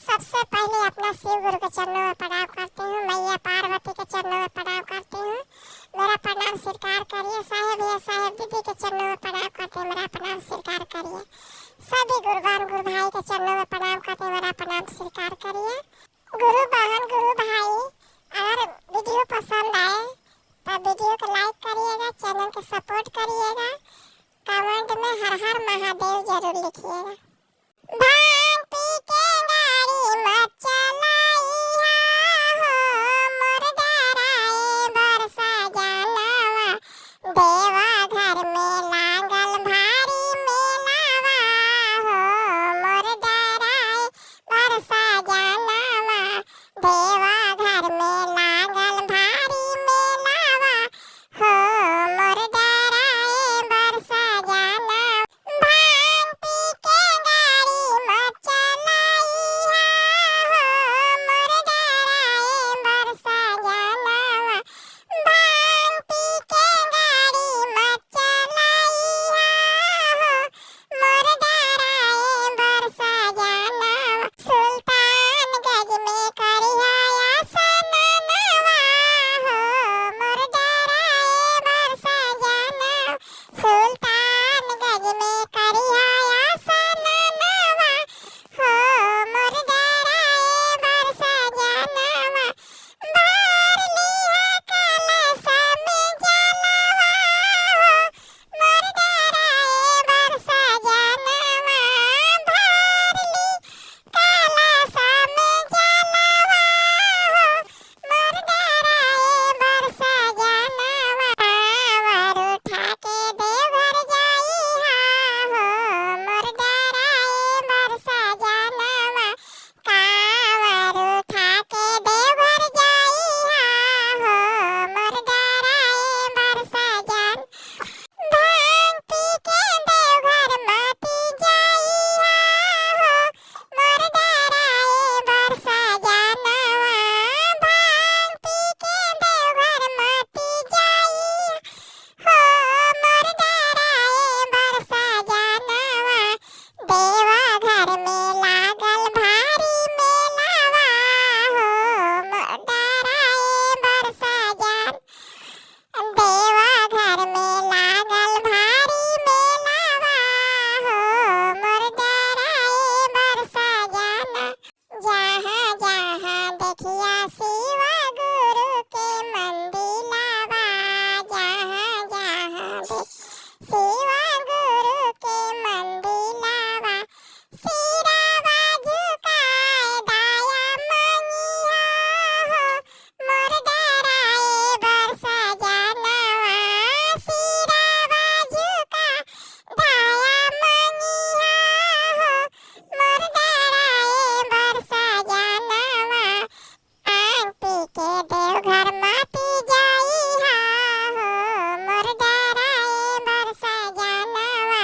सबसे पहले अपना शिव गुरु के चरणों में प्रणाम करती हूँ। मैया पार्वती के चरणों में प्रणाम करती हूँ। मेरा प्रणाम स्वीकार करिए। साहेब या साहेब दीदी के चरणों में प्रणाम करते मेरा प्रणाम स्वीकार करिए। सभी गुरुवान गुरु भाई के चरणों में प्रणाम करते मेरा प्रणाम स्वीकार करिए। गुरु बहन गुरु भाई, अगर वीडियो पसंद आए तो वीडियो को लाइक करिएगा, चैनल को सपोर्ट करिएगा, कमेंट में हर हर महादेव जरूर लिखिएगा। भांग पी के गाड़ी मत चलाइहा हो, मोर डराए बरसा जानवा, देवा घर में लागल भारी मेलावा हो, मोर डराए बरसा जानवा, देवा घर में लागल भारी मेलावा हो, मोर डराए बरसा जानवा। भांग पी के गाड़ी मत चलाइहा हो, मोर डराए बरसा जानवा, भांग पी के गाड़ी मत चलाइहा हो, मोर डराए बरसा जानवा। सुल्तानगंज में करिहा आसनवा हो, मोर डराए बरसा जानवा, सुल्तानगंज में करिहा आसनवा हो, मोर डराए बरसा जानवा। भर लिहा कलशा में जलवा हो, मोर डराए बरसा जानवा, भर ली कलशा में जलवा हो, मोर डराए बरसा जानवा। कांवर उठा के देवघर जाइहा हो, मोर डराए बरसा जानवा, कांवर उठा के देवघर जाइहा हो, मोर डराए बरसा जान। भांग पी के देवघर मत जाइहा हो, मोर डराए बरसा जानवा, भांग पी के देवघर मत जाइहा हो, मोर डराए बरसा जानवा, देवा घर में लागल भारी मेलावा हो, मोर डराए बरसा जान, देवा घर में लागल भारी मेलावा हो, मोर डराए बरसा जान। जहाँ जहाँ देखिया शिव गुरु के मंदिलवा, जहाँ जहाँ शिव गुरु के मंदिलवा, सिरवा झुकाए दाया मंगिहा हो, मोर डराए बरसा जानवा, सिरवा झुकाए दाया मंगिहा हो, मोर डराए बरसा जानवा। भांग पी के देवघर मत जाइहा हो, मोर डराए बरसा जानवा,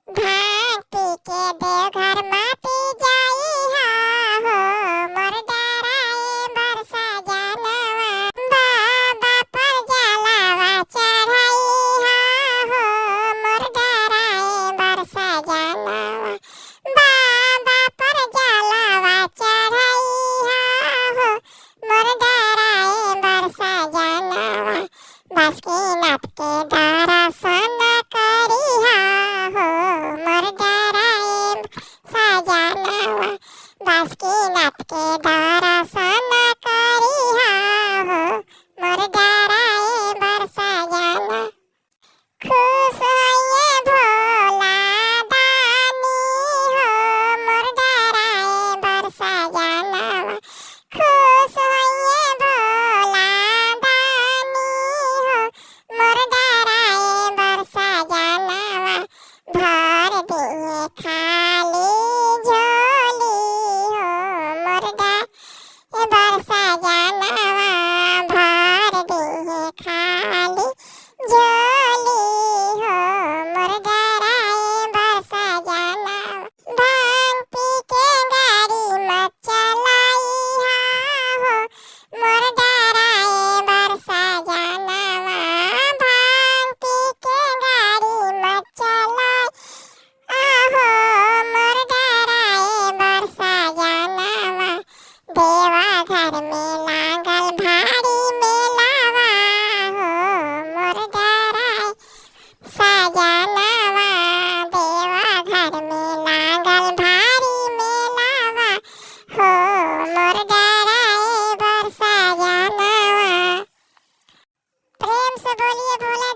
भांग पी के देवघर मत जाइहा हो, मोर डराए बरसा जानवा। बाबा पर जलवा चढ़ाइहा हो, मोर डराए बरसा जानवा, बाबा पर जलवा चढ़ाइहा हो, मोर डराए बरसा जानवा। बासुकीनाथ के दर्शन करिहा हो, मोर डराए बरसा जानवा, बासुकीनाथ के दर्शन करिहा हो, मोर डराए बरसा जानवा। खुश होइए भोला दानी हो, मोर डराए बरसा जानवा, खुश होइए भोला दानी हो, मोर डराए बरसा जानवा। भर दिए खाली झोली हो, मोर से बोलिए भोला